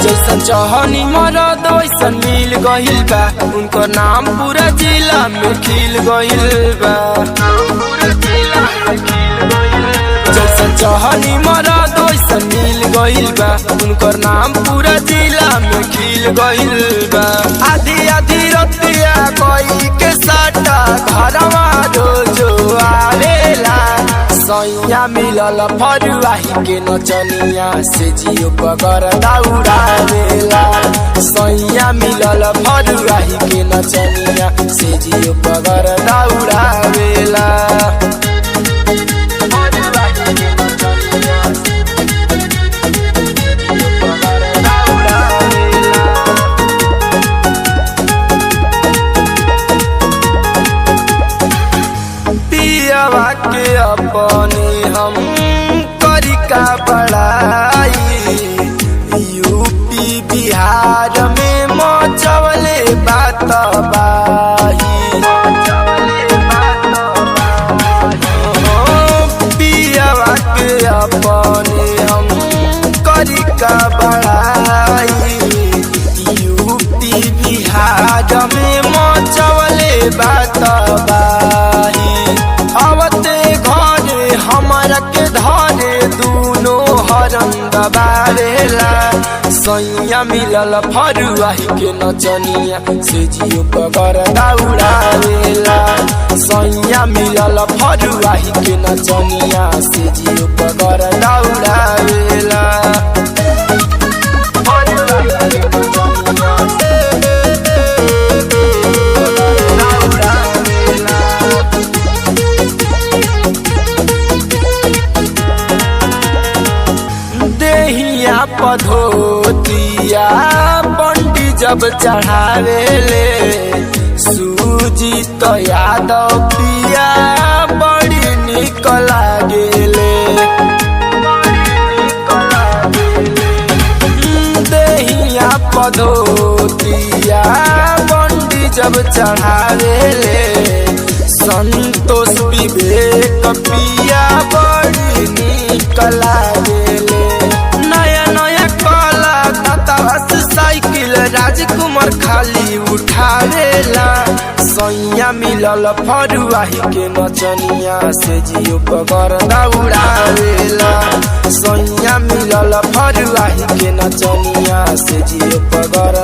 जैसन चाहनी मरद वैसन मिल गइल बा, उनको नाम पूरा जिला में खिल गइल बा। जैसन चाहनी मरद वैसन मिल गइल बा, उनको नाम पूरा जिला में खिल गइल बा। आधी आधी रतिया कोई के साटा घरवा रोजो आवेला, सैया मिलल फरुआही के नचनिया से जियो पगर दौड़ावेला। सैया मिलल फरुआही के नचनिया से जियो पगर दौड़ावेला। पियवा के अपने हम करी का बड़ाई, यूपी बिहार में मचवले बात बाही। पियवा के अपने हम करी का बड़ाई, यूपी बिहार में मचवले बात बाही। आवते घरे हमारा के धरे दूनो हरम दबावेला, सैया मिलल फरुआही के नचनिया से जियो पगर दौड़ावेला। सैया मिलल फरुआही के नचनिया से जियो पगर दौड़ावेला। पधोतिया पंडी जब चढ़ावेले, सूजी तो यादव पिया बड़ी निक लागेले। देहिया पधोतिया पंडी जब चढ़ावेले, संतोष विवेक पिया बड़ी निक लागेले। साइकिल राजकुमार खाली उठावेला, सैया मिलल फरुआही के नचनिया से जियो पगर दौड़ावेला। सैया मिलल फरुआही के नचनिया से जियो पगर